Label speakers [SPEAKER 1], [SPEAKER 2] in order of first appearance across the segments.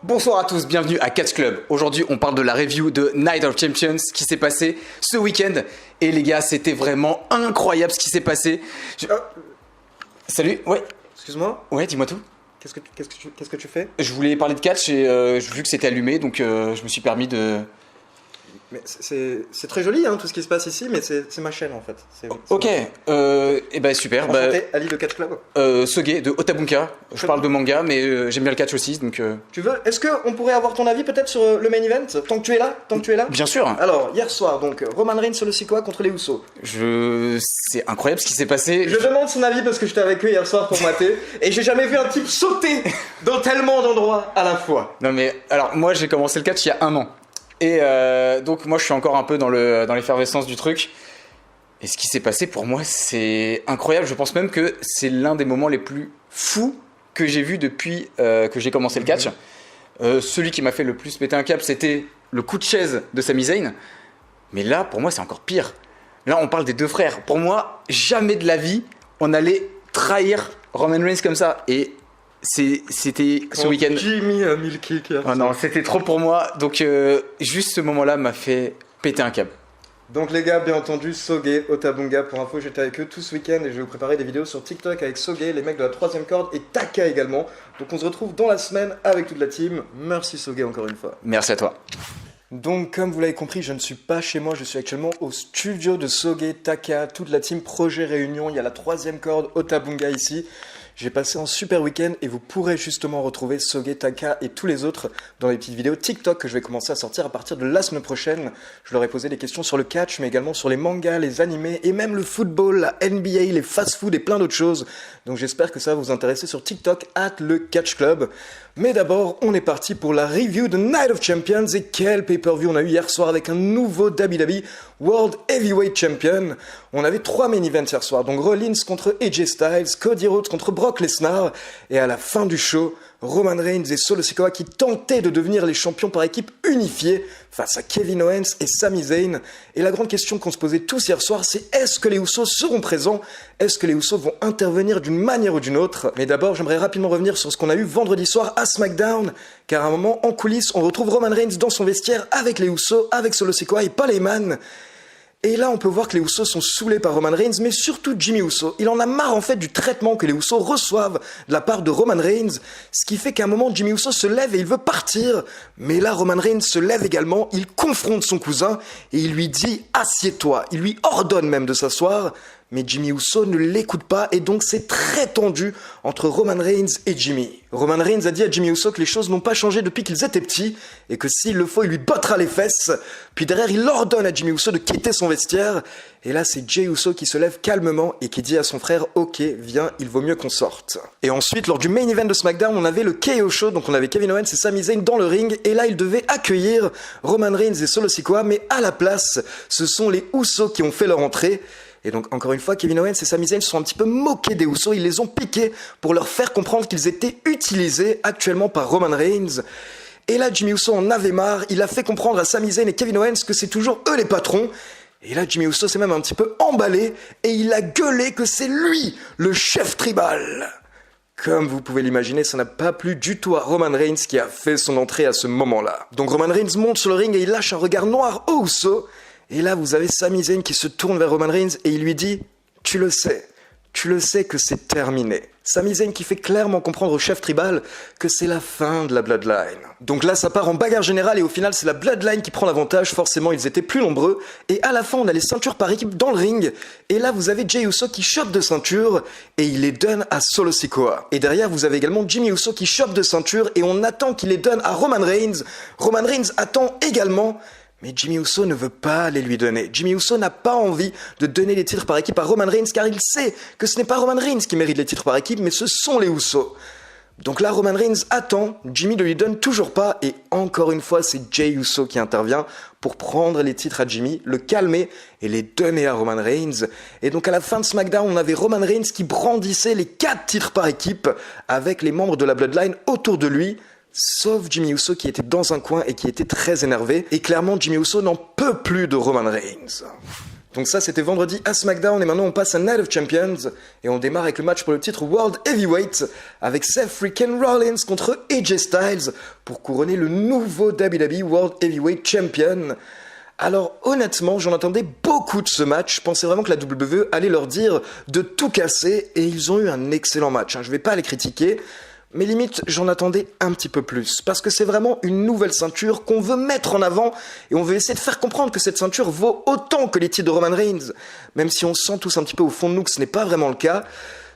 [SPEAKER 1] Bonsoir à tous, bienvenue à Catch Club. Aujourd'hui, on parle de la review de Night of Champions qui s'est passé ce week-end. Et les gars, c'était vraiment incroyable ce qui s'est passé. Salut, ouais.
[SPEAKER 2] Excuse-moi.
[SPEAKER 1] Ouais, dis-moi tout.
[SPEAKER 2] Qu'est-ce que tu fais?
[SPEAKER 1] Je voulais parler de catch et vu que c'était allumé, donc je me suis permis de...
[SPEAKER 2] Mais c'est très joli tout ce qui se passe ici, mais c'est ma chaîne en fait.
[SPEAKER 1] Ok, et bah super.
[SPEAKER 2] Enchanté, Ali de Catch Club.
[SPEAKER 1] Soge de Otabunka. Je parle de manga, mais j'aime bien le catch aussi, donc...
[SPEAKER 2] Tu veux? Est-ce qu'on pourrait avoir ton avis peut-être sur le main event, tant que tu es là?
[SPEAKER 1] Bien sûr.
[SPEAKER 2] Alors, hier soir, donc, Roman Reigns sur le Sikoa contre les Usos.
[SPEAKER 1] C'est incroyable ce qui s'est passé.
[SPEAKER 2] Je demande son avis parce que j'étais avec eux hier soir pour mater, et j'ai jamais vu un type sauter dans tellement d'endroits à la fois.
[SPEAKER 1] Non mais, alors moi j'ai commencé le catch il y a 1 an. Et donc moi je suis encore un peu dans l'effervescence du truc. Et ce qui s'est passé pour moi c'est incroyable. Je pense même que c'est l'un des moments les plus fous que j'ai vu depuis que j'ai commencé le catch. Celui qui m'a fait le plus péter un câble, c'était le coup de chaise de Sami Zayn. Mais là pour moi c'est encore pire. Là on parle des deux frères. Pour moi jamais de la vie on allait trahir Roman Reigns comme ça. Et c'était ce week-end.
[SPEAKER 2] Jimmy a mis le kick.
[SPEAKER 1] Oh non, c'était trop pour moi. Donc, juste ce moment-là m'a fait péter un câble.
[SPEAKER 2] Donc, les gars, bien entendu, Soge, Otabunga. Pour info, j'étais avec eux tout ce week-end et je vais vous préparer des vidéos sur TikTok avec Soge, les mecs de la 3ème corde et Taka également. Donc, on se retrouve dans la semaine avec toute la team. Merci Soge encore une fois.
[SPEAKER 1] Merci à toi.
[SPEAKER 2] Donc, comme vous l'avez compris, je ne suis pas chez moi, je suis actuellement au studio de Soge, Taka, toute la team Projet Réunion. Il y a la 3ème corde, Otabunga ici. J'ai passé un super week-end et vous pourrez justement retrouver Soge, Taka et tous les autres dans les petites vidéos TikTok que je vais commencer à sortir à partir de la semaine prochaine. Je leur ai posé des questions sur le catch, mais également sur les mangas, les animés et même le football, la NBA, les fast-food et plein d'autres choses. Donc j'espère que ça va vous intéresser sur TikTok, @le Catch Club. Mais d'abord, on est parti pour la review de Night of Champions. Et quel pay-per-view on a eu hier soir avec un nouveau WWE World Heavyweight Champion. On avait 3 main events hier soir. Donc Rollins contre AJ Styles, Cody Rhodes contre Brock Lesnar. Et à la fin du show, Roman Reigns et Solo Sikoa qui tentaient de devenir les champions par équipe unifiée face à Kevin Owens et Sami Zayn. Et la grande question qu'on se posait tous hier soir, c'est est-ce que les Usos seront présents? Est-ce que les Usos vont intervenir d'une manière ou d'une autre? Mais d'abord, j'aimerais rapidement revenir sur ce qu'on a eu vendredi soir à SmackDown, car à un moment, en coulisses, on retrouve Roman Reigns dans son vestiaire avec les Usos, avec Solo Sikoa et Paul Heyman. Et là, on peut voir que les Usos sont saoulés par Roman Reigns, mais surtout Jimmy Uso. Il en a marre en fait du traitement que les Usos reçoivent de la part de Roman Reigns, ce qui fait qu'à un moment, Jimmy Uso se lève et il veut partir. Mais là, Roman Reigns se lève également, il confronte son cousin et il lui dit « Assieds-toi ». Il lui ordonne même de s'asseoir, mais Jimmy Uso ne l'écoute pas et donc c'est très tendu entre Roman Reigns et Jimmy. Roman Reigns a dit à Jimmy Uso que les choses n'ont pas changé depuis qu'ils étaient petits et que s'il le faut, il lui bottera les fesses. Puis derrière, il ordonne à Jimmy Uso de quitter son vestiaire. Et là, c'est Jey Uso qui se lève calmement et qui dit à son frère « Ok, viens, il vaut mieux qu'on sorte ». Et ensuite, lors du main event de SmackDown, on avait le KO Show, donc on avait Kevin Owens et Sami Zayn dans le ring. Et là, ils devaient accueillir Roman Reigns et Solo Sikoa, mais à la place, ce sont les Usos qui ont fait leur entrée. Et donc, encore une fois, Kevin Owens et Sami Zayn se sont un petit peu moqués des Usos. Ils les ont piqués pour leur faire comprendre qu'ils étaient utilisés actuellement par Roman Reigns. Et là, Jimmy Uso en avait marre. Il a fait comprendre à Sami Zayn et Kevin Owens que c'est toujours eux les patrons. Et là, Jimmy Uso s'est même un petit peu emballé et il a gueulé que c'est lui, le chef tribal. Comme vous pouvez l'imaginer, ça n'a pas plu du tout à Roman Reigns qui a fait son entrée à ce moment-là. Donc Roman Reigns monte sur le ring et il lâche un regard noir aux Usos. Et là, vous avez Sami Zayn qui se tourne vers Roman Reigns et il lui dit « Tu le sais que c'est terminé ». Sami Zayn qui fait clairement comprendre au chef tribal que c'est la fin de la Bloodline. Donc là, ça part en bagarre générale et au final, c'est la Bloodline qui prend l'avantage. Forcément, ils étaient plus nombreux. Et à la fin, on a les ceintures par équipe dans le ring. Et là, vous avez Jey Uso qui chope de ceinture et il les donne à Solo Sikoa. Et derrière, vous avez également Jimmy Uso qui chope de ceinture et on attend qu'il les donne à Roman Reigns. Roman Reigns attend également. Mais Jimmy Uso ne veut pas les lui donner. Jimmy Uso n'a pas envie de donner les titres par équipe à Roman Reigns car il sait que ce n'est pas Roman Reigns qui mérite les titres par équipe, mais ce sont les Usos. Donc là, Roman Reigns attend, Jimmy ne lui donne toujours pas, et encore une fois, c'est Jey Uso qui intervient pour prendre les titres à Jimmy, le calmer et les donner à Roman Reigns. Et donc à la fin de SmackDown, on avait Roman Reigns qui brandissait les 4 titres par équipe avec les membres de la Bloodline autour de lui, sauf Jimmy Uso qui était dans un coin et qui était très énervé. Et clairement, Jimmy Uso n'en peut plus de Roman Reigns. Donc ça c'était vendredi à SmackDown et maintenant on passe à Night of Champions et on démarre avec le match pour le titre World Heavyweight avec Seth freaking Rollins contre AJ Styles pour couronner le nouveau WWE World Heavyweight Champion. Alors honnêtement, j'en attendais beaucoup de ce match, je pensais vraiment que la WWE allait leur dire de tout casser et ils ont eu un excellent match, je vais pas les critiquer, mais limite j'en attendais un petit peu plus, parce que c'est vraiment une nouvelle ceinture qu'on veut mettre en avant et on veut essayer de faire comprendre que cette ceinture vaut autant que les titres de Roman Reigns, même si on sent tous un petit peu au fond de nous que ce n'est pas vraiment le cas.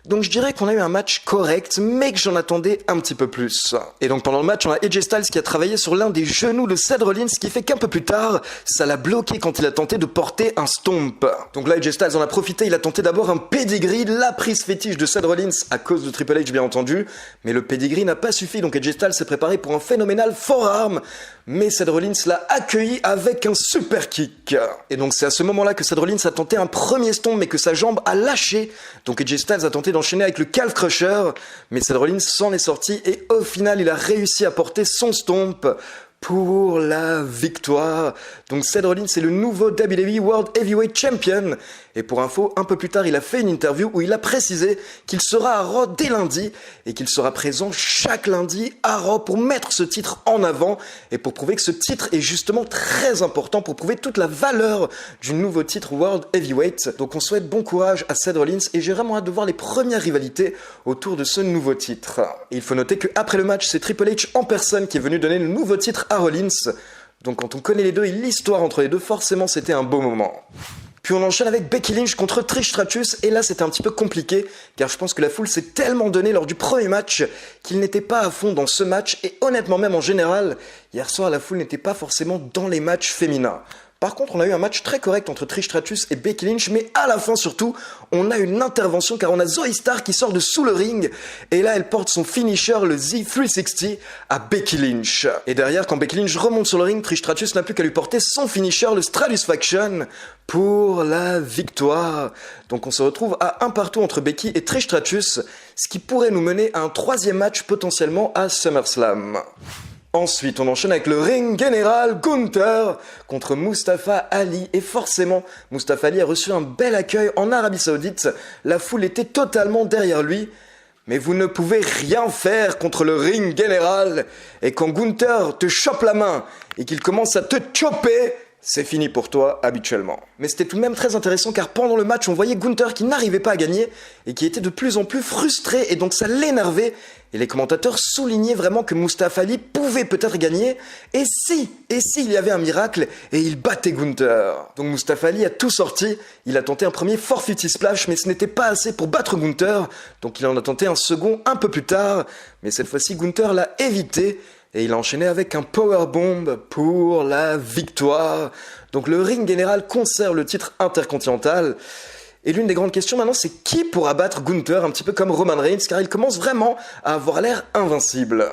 [SPEAKER 2] Donc je dirais qu'on a eu un match correct, mais que j'en attendais un petit peu plus. Et donc pendant le match, on a AJ Styles qui a travaillé sur l'un des genoux de Seth Rollins, ce qui fait qu'un peu plus tard, ça l'a bloqué quand il a tenté de porter un stomp. Donc là, AJ Styles en a profité, il a tenté d'abord un pedigree, la prise fétiche de Seth Rollins, à cause de Triple H bien entendu, mais le pedigree n'a pas suffi, donc AJ Styles s'est préparé pour un phénoménal forearm, mais Seth Rollins l'a accueilli avec un super kick. Et donc c'est à ce moment-là que Seth Rollins a tenté un premier stomp, mais que sa jambe a lâché, donc AJ Styles a tenté d'enchaîner avec le calf crusher, mais Seth Rollins s'en est sorti et au final il a réussi à porter son stomp pour la victoire. Donc Seth Rollins est le nouveau WWE World Heavyweight Champion. Et pour info, un peu plus tard, il a fait une interview où il a précisé qu'il sera à Raw dès lundi et qu'il sera présent chaque lundi à Raw pour mettre ce titre en avant et pour prouver que ce titre est justement très important, pour prouver toute la valeur du nouveau titre World Heavyweight. Donc on souhaite bon courage à Seth Rollins et j'ai vraiment hâte de voir les premières rivalités autour de ce nouveau titre. Et il faut noter qu'après le match, c'est Triple H en personne qui est venu donner le nouveau titre à Rollins. Donc quand on connaît les deux et l'histoire entre les deux, forcément c'était un beau moment. Puis on enchaîne avec Becky Lynch contre Trish Stratus, et là c'était un petit peu compliqué, car je pense que la foule s'est tellement donnée lors du premier match qu'ils n'étaient pas à fond dans ce match, et honnêtement même en général, hier soir la foule n'était pas forcément dans les matchs féminins. Par contre, on a eu un match très correct entre Trish Stratus et Becky Lynch, mais à la fin surtout, on a une intervention car on a Zoey Stark qui sort de sous le ring, et là elle porte son finisher, le Z360, à Becky Lynch. Et derrière, quand Becky Lynch remonte sur le ring, Trish Stratus n'a plus qu'à lui porter son finisher, le Stratusfaction, pour la victoire. Donc on se retrouve à un partout entre Becky et Trish Stratus, ce qui pourrait nous mener à un troisième match potentiellement à SummerSlam. Ensuite, on enchaîne avec le ring général Gunther contre Mustafa Ali. Et forcément, Mustafa Ali a reçu un bel accueil en Arabie Saoudite. La foule était totalement derrière lui. Mais vous ne pouvez rien faire contre le ring général. Et quand Gunther te chope la main et qu'il commence à te chopper, c'est fini pour toi habituellement. Mais c'était tout de même très intéressant car pendant le match on voyait Gunther qui n'arrivait pas à gagner et qui était de plus en plus frustré et donc ça l'énervait. Et les commentateurs soulignaient vraiment que Mustafa Ali pouvait peut-être gagner et s'il y avait un miracle et il battait Gunther. Donc Mustafa Ali a tout sorti, il a tenté un premier 450 splash mais ce n'était pas assez pour battre Gunther. Donc il en a tenté un second un peu plus tard mais cette fois-ci Gunther l'a évité. Et il a enchaîné avec un powerbomb pour la victoire. Donc le ring général conserve le titre intercontinental. Et l'une des grandes questions maintenant, c'est qui pourra battre Gunther, un petit peu comme Roman Reigns, car il commence vraiment à avoir l'air invincible.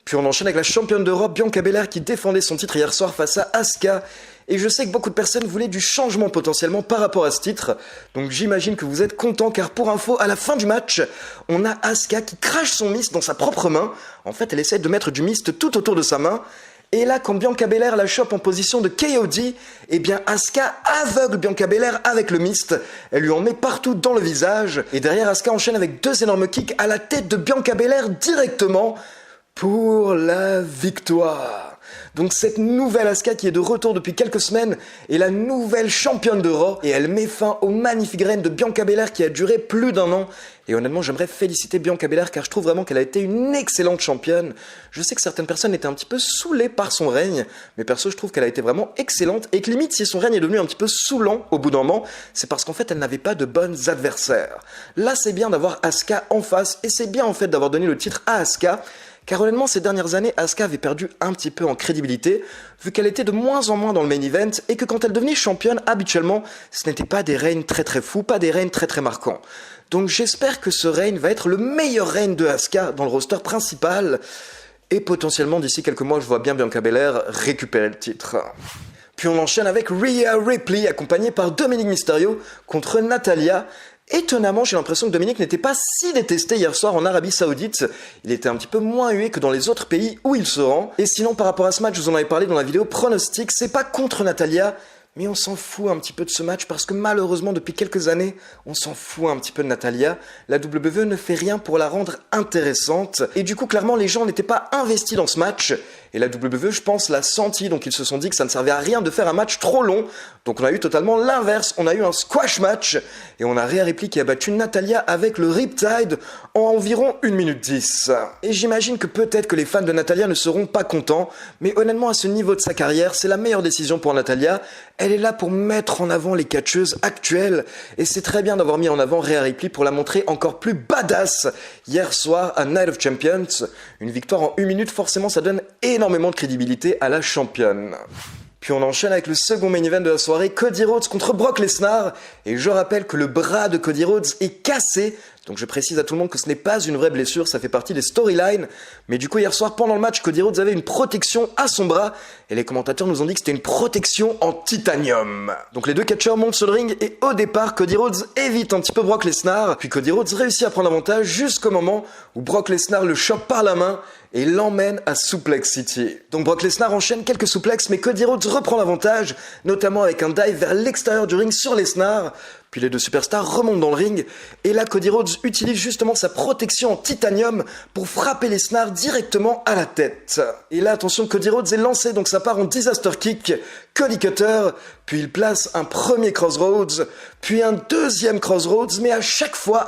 [SPEAKER 2] Puis on enchaîne avec la championne d'Europe, Bianca Belair, qui défendait son titre hier soir face à Asuka. Et je sais que beaucoup de personnes voulaient du changement potentiellement par rapport à ce titre. Donc j'imagine que vous êtes contents car pour info, à la fin du match, on a Asuka qui crache son mist dans sa propre main. En fait, elle essaie de mettre du mist tout autour de sa main. Et là, quand Bianca Belair la chope en position de KOD, eh bien Asuka aveugle Bianca Belair avec le mist. Elle lui en met partout dans le visage. Et derrière, Asuka enchaîne avec 2 énormes kicks à la tête de Bianca Belair directement pour la victoire. Donc cette nouvelle Asuka qui est de retour depuis quelques semaines est la nouvelle championne de Raw et elle met fin au magnifique règne de Bianca Belair qui a duré plus d'1 an. Et honnêtement, j'aimerais féliciter Bianca Belair car je trouve vraiment qu'elle a été une excellente championne. Je sais que certaines personnes étaient un petit peu saoulées par son règne, mais perso, je trouve qu'elle a été vraiment excellente et que limite, si son règne est devenu un petit peu saoulant au bout d'un moment, c'est parce qu'en fait, elle n'avait pas de bonnes adversaires. Là, c'est bien d'avoir Asuka en face et c'est bien en fait d'avoir donné le titre à Asuka. Car honnêtement, ces dernières années, Asuka avait perdu un petit peu en crédibilité, vu qu'elle était de moins en moins dans le main event, et que quand elle devenait championne, habituellement, ce n'était pas des règnes très fous, pas des règnes très marquants. Donc j'espère que ce règne va être le meilleur règne de Asuka dans le roster principal, et potentiellement d'ici quelques mois, je vois bien Bianca Belair récupérer le titre. Puis on enchaîne avec Rhea Ripley, accompagnée par Dominic Mysterio, contre Natalya. Étonnamment, j'ai l'impression que Dominic n'était pas si détesté hier soir en Arabie Saoudite. Il était un petit peu moins hué que dans les autres pays où il se rend. Et sinon, par rapport à ce match, je vous en avais parlé dans la vidéo pronostic, c'est pas contre Natalya, Mais on s'en fout un petit peu de ce match parce que malheureusement depuis quelques années, on s'en fout un petit peu de Natalya. La WWE ne fait rien pour la rendre intéressante. Et du coup, clairement, les gens n'étaient pas investis dans ce match. Et la WWE, je pense, l'a senti. Donc ils se sont dit que ça ne servait à rien de faire un match trop long. Donc on a eu totalement l'inverse. On a eu un squash match. Et on a Rhea Ripley qui a battu Natalya avec le Riptide en environ 1 minute 10. Et j'imagine que peut-être que les fans de Natalya ne seront pas contents. Mais honnêtement, à ce niveau de sa carrière, c'est la meilleure décision pour Natalya. Elle est là pour mettre en avant les catcheuses actuelles. Et c'est très bien d'avoir mis en avant Rhea Ripley pour la montrer encore plus badass. Hier soir à Night of Champions, une victoire en 1 minute, forcément ça donne énormément de crédibilité à la championne. Puis on enchaîne avec le second main event de la soirée, Cody Rhodes contre Brock Lesnar. Et je rappelle que le bras de Cody Rhodes est cassé. Donc je précise à tout le monde que ce n'est pas une vraie blessure, ça fait partie des storylines. Mais du coup hier soir pendant le match, Cody Rhodes avait une protection à son bras. Et les commentateurs nous ont dit que c'était une protection en titanium. Donc les deux catcheurs montent sur le ring et au départ, Cody Rhodes évite un petit peu Brock Lesnar. Puis Cody Rhodes réussit à prendre l'avantage jusqu'au moment où Brock Lesnar le chope par la main et l'emmène à Suplex City. Donc Brock Lesnar enchaîne quelques suplexes, mais Cody Rhodes reprend l'avantage, notamment avec un dive vers l'extérieur du ring sur Lesnar. Puis les deux superstars remontent dans le ring, et là Cody Rhodes utilise justement sa protection en titanium pour frapper Lesnar directement à la tête. Et là attention, Cody Rhodes est lancé, donc ça part en disaster kick, Cody Cutter, puis il place un premier Crossroads, puis un deuxième Crossroads, mais à chaque fois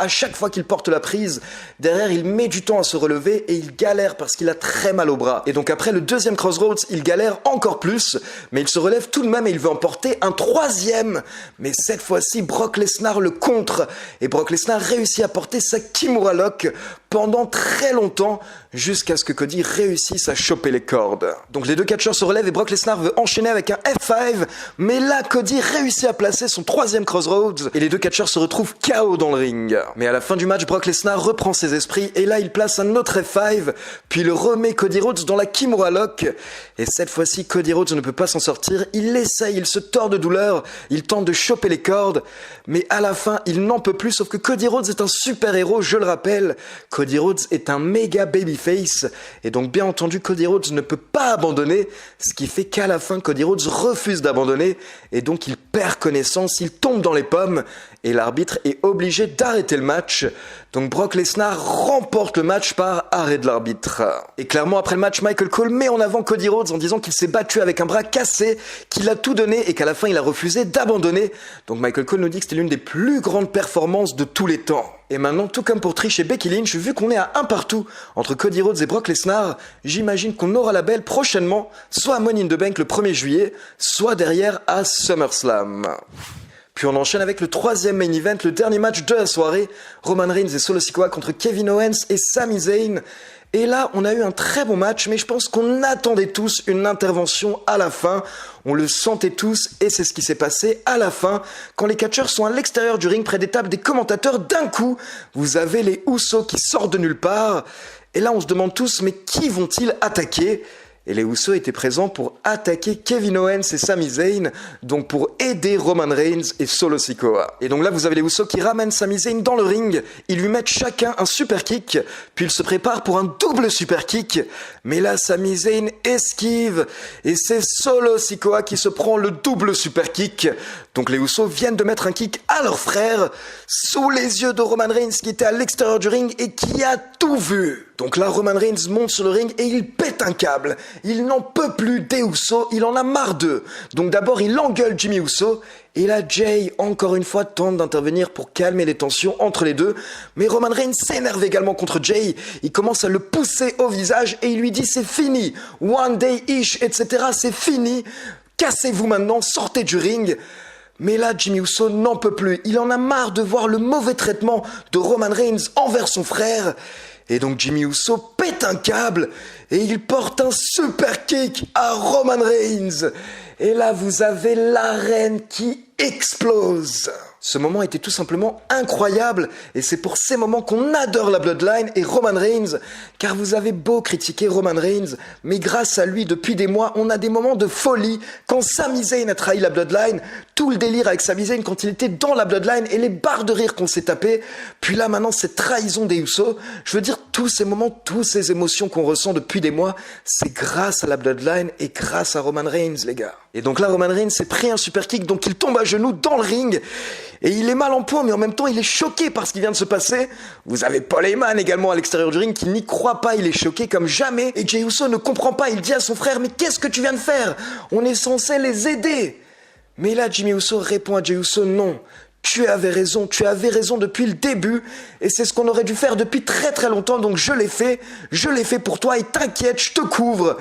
[SPEAKER 2] qu'il porte la prise, derrière il met du temps à se relever et il galère parce qu'il a très mal au bras. Et donc après le deuxième Crossroads, il galère encore plus, mais il se relève tout de même et il veut en porter un troisième. Mais cette fois-ci, Brock Lesnar le contre, et Brock Lesnar réussit à porter sa Kimura Lock pendant très longtemps, jusqu'à ce que Cody réussisse à choper les cordes. Donc les deux catcheurs se relèvent et Brock Lesnar veut enchaîner avec un F5, mais là Cody réussit à placer son troisième Crossroads, et les deux catcheurs se retrouvent KO dans le ring. Mais à la fin du match, Brock Lesnar reprend ses esprits, et là il place un autre F5, puis il remet Cody Rhodes dans la Kimura Lock, et cette fois-ci Cody Rhodes ne peut pas s'en sortir, il essaye, il se tord de douleur, il tente de choper les cordes, mais à la fin il n'en peut plus, sauf que Cody Rhodes est un super héros, je le rappelle. Cody Rhodes est un méga babyface, et donc bien entendu Cody Rhodes ne peut pas abandonner, ce qui fait qu'à la fin Cody Rhodes refuse d'abandonner, et donc il perd connaissance, il tombe dans les pommes, et l'arbitre est obligé d'arrêter le match. Donc Brock Lesnar remporte le match par arrêt de l'arbitre. Et clairement après le match, Michael Cole met en avant Cody Rhodes en disant qu'il s'est battu avec un bras cassé, qu'il a tout donné et qu'à la fin il a refusé d'abandonner. Donc Michael Cole nous dit que c'était l'une des plus grandes performances de tous les temps. Et maintenant, tout comme pour Trish et Becky Lynch, vu qu'on est à un partout entre Cody Rhodes et Brock Lesnar, j'imagine qu'on aura la belle prochainement, soit à Money in the Bank le 1er juillet, soit derrière à SummerSlam. Puis on enchaîne avec le troisième main event, le dernier match de la soirée, Roman Reigns et Solo Sikoa contre Kevin Owens et Sami Zayn. Et là, on a eu un très bon match, mais je pense qu'on attendait tous une intervention à la fin. On le sentait tous, et c'est ce qui s'est passé à la fin. Quand les catcheurs sont à l'extérieur du ring, près des tables des commentateurs, d'un coup, vous avez les Usos qui sortent de nulle part. Et là, on se demande tous, mais qui vont-ils attaquer ? Et les Usos étaient présents pour attaquer Kevin Owens et Sami Zayn, donc pour aider Roman Reigns et Solo Sikoa. Et donc là, vous avez les Usos qui ramènent Sami Zayn dans le ring, ils lui mettent chacun un super kick, puis ils se préparent pour un double super kick. Mais là, Sami Zayn esquive, et c'est Solo Sikoa qui se prend le double super kick. Donc les Usos viennent de mettre un kick à leur frère, sous les yeux de Roman Reigns qui était à l'extérieur du ring et qui a tout vu. Donc là, Roman Reigns monte sur le ring et il pète un câble. Il n'en peut plus des Usos, il en a marre d'eux. Donc d'abord, il engueule Jimmy Uso. Et là, Jay, encore une fois, tente d'intervenir pour calmer les tensions entre les deux. Mais Roman Reigns s'énerve également contre Jay. Il commence à le pousser au visage et il lui dit « C'est fini, one day ish, etc. C'est fini. Cassez-vous maintenant, sortez du ring. » Mais là, Jimmy Uso n'en peut plus. Il en a marre de voir le mauvais traitement de Roman Reigns envers son frère. Et donc Jimmy Uso pète un câble et il porte un super kick à Roman Reigns. Et là, vous avez l'arène qui explose. Ce moment était tout simplement incroyable et c'est pour ces moments qu'on adore la Bloodline et Roman Reigns, car vous avez beau critiquer Roman Reigns, mais grâce à lui, depuis des mois, on a des moments de folie. Quand Sami Zayn a trahi la Bloodline, tout le délire avec Sami Zayn quand il était dans la Bloodline et les barres de rire qu'on s'est tapé, puis là maintenant cette trahison des Usos, je veux dire tous ces moments, toutes ces émotions qu'on ressent depuis des mois, c'est grâce à la Bloodline et grâce à Roman Reigns, les gars. Et donc là, Roman Reigns s'est pris un super kick, donc il tombe à genoux dans le ring. Et il est mal en point, mais en même temps, il est choqué par ce qui vient de se passer. Vous avez Paul Heyman également à l'extérieur du ring qui n'y croit pas, il est choqué comme jamais. Et Jey Uso ne comprend pas, il dit à son frère, mais qu'est-ce que tu viens de faire? On est censé les aider. Mais là, Jimmy Uso répond à Jey Uso, non. Tu avais raison depuis le début, et c'est ce qu'on aurait dû faire depuis très très longtemps, donc je l'ai fait pour toi, et t'inquiète, je te couvre.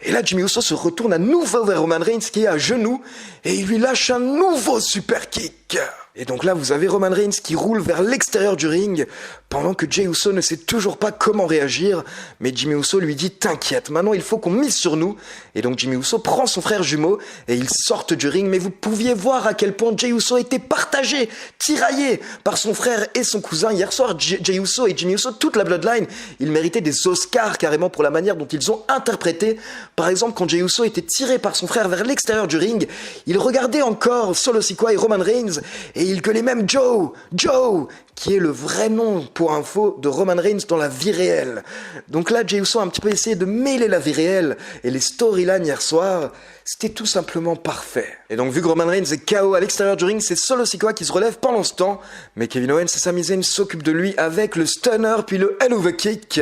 [SPEAKER 2] Et là, Jimmy Uso se retourne à nouveau vers Roman Reigns qui est à genoux, et il lui lâche un nouveau super kick. Et donc là, vous avez Roman Reigns qui roule vers l'extérieur du ring, pendant que Jey Uso ne sait toujours pas comment réagir, mais Jimmy Uso lui dit « T'inquiète, maintenant il faut qu'on mise sur nous ». Et donc Jimmy Uso prend son frère jumeau, et ils sortent du ring, mais vous pouviez voir à quel point Jey Uso était partagé, tiraillé par son frère et son cousin. Hier soir, Jey Uso et Jimmy Uso, toute la Bloodline, ils méritaient des Oscars carrément pour la manière dont ils ont interprété. Par exemple, quand Jey Uso était tiré par son frère vers l'extérieur du ring, il regardait encore Solo Sikoa et Roman Reigns, et il gueulait même Joe, qui est le vrai nom, pour info, de Roman Reigns dans la vie réelle. Donc là, Jey Uso a un petit peu essayé de mêler la vie réelle et les storylines hier soir. C'était tout simplement parfait. Et donc, vu que Roman Reigns est KO à l'extérieur du ring, c'est Solo Sikoa qui se relève pendant ce temps. Mais Kevin Owens et Sami Zayn s'occupent de lui avec le stunner puis le Hell of a Kick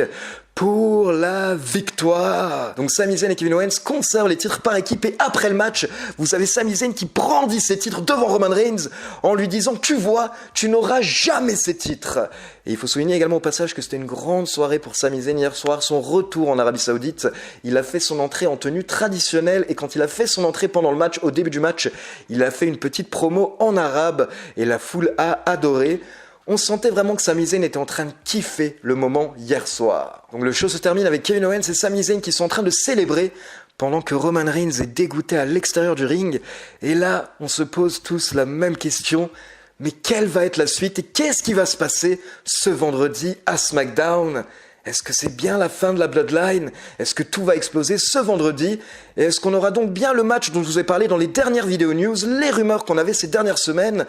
[SPEAKER 2] pour la victoire. Donc Sami Zayn et Kevin Owens conservent les titres par équipe et après le match, vous avez Sami Zayn qui brandit ses titres devant Roman Reigns en lui disant « Tu vois, tu n'auras jamais ces titres ». Et il faut souligner également au passage que c'était une grande soirée pour Sami Zayn hier soir, son retour en Arabie Saoudite. Il a fait son entrée en tenue traditionnelle et quand il a fait son entrée pendant le match, au début du match, il a fait une petite promo en arabe et la foule a adoré. On sentait vraiment que Sami Zayn était en train de kiffer le moment hier soir. Donc le show se termine avec Kevin Owens et Sami Zayn qui sont en train de célébrer pendant que Roman Reigns est dégoûté à l'extérieur du ring. Et là, on se pose tous la même question. Mais quelle va être la suite et qu'est-ce qui va se passer ce vendredi à SmackDown ? Est-ce que c'est bien la fin de la Bloodline ? Est-ce que tout va exploser ce vendredi ? Et est-ce qu'on aura donc bien le match dont je vous ai parlé dans les dernières vidéos news, les rumeurs qu'on avait ces dernières semaines ?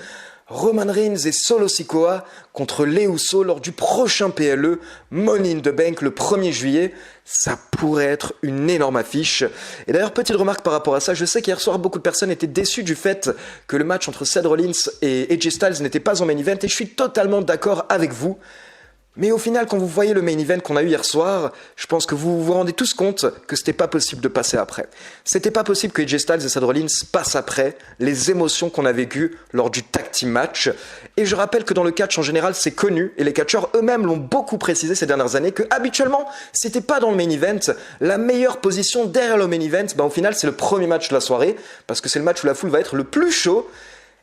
[SPEAKER 2] Roman Reigns et Solo Sikoa contre les Usos lors du prochain PLE Money in the Bank le 1er juillet. Ça pourrait être une énorme affiche. Et d'ailleurs, petite remarque par rapport à ça, je sais qu'hier soir, beaucoup de personnes étaient déçues du fait que le match entre Seth Rollins et AJ Styles n'était pas en main event, et je suis totalement d'accord avec vous. Mais au final, quand vous voyez le main event qu'on a eu hier soir, je pense que vous vous rendez tous compte que c'était pas possible de passer après. C'était pas possible que AJ Styles et Seth Rollins passent après les émotions qu'on a vécues lors du tag team match. Et je rappelle que dans le catch en général, c'est connu, et les catcheurs eux-mêmes l'ont beaucoup précisé ces dernières années, que habituellement, c'était pas dans le main event. La meilleure position derrière le main event, au final, c'est le premier match de la soirée, parce que c'est le match où la foule va être le plus chaud.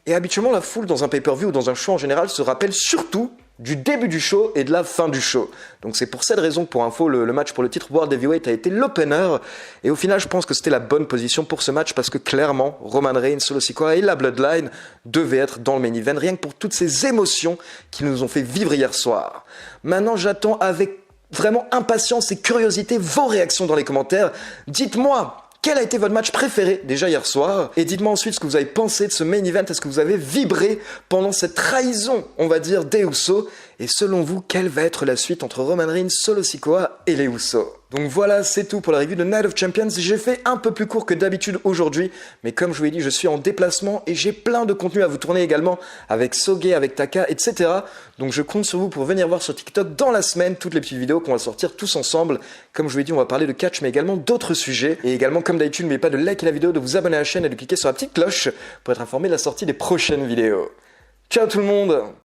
[SPEAKER 2] Et habituellement, la foule dans un pay-per-view ou dans un show en général se rappelle surtout du début du show et de la fin du show. Donc c'est pour cette raison que pour info, le match pour le titre World Heavyweight a été l'opener. Et au final, je pense que c'était la bonne position pour ce match parce que clairement, Roman Reigns, Solo Sikoa et la Bloodline devaient être dans le main event, rien que pour toutes ces émotions qui nous ont fait vivre hier soir. Maintenant, j'attends avec vraiment impatience et curiosité vos réactions dans les commentaires. Dites-moi, quel a été votre match préféré déjà hier soir? Et dites-moi ensuite ce que vous avez pensé de ce main event. Est-ce que vous avez vibré pendant cette trahison, on va dire, des Usos? Et selon vous, quelle va être la suite entre Roman Reigns, Solo Sikoa et les Usos? Donc voilà, c'est tout pour la review de Night of Champions. J'ai fait un peu plus court que d'habitude aujourd'hui, mais comme je vous l'ai dit, je suis en déplacement et j'ai plein de contenu à vous tourner également avec Soge, avec Taka, etc. Donc je compte sur vous pour venir voir sur TikTok dans la semaine toutes les petites vidéos qu'on va sortir tous ensemble. Comme je vous l'ai dit, on va parler de catch, mais également d'autres sujets. Et également, comme d'habitude, n'oubliez pas de liker la vidéo, de vous abonner à la chaîne et de cliquer sur la petite cloche pour être informé de la sortie des prochaines vidéos. Ciao tout le monde!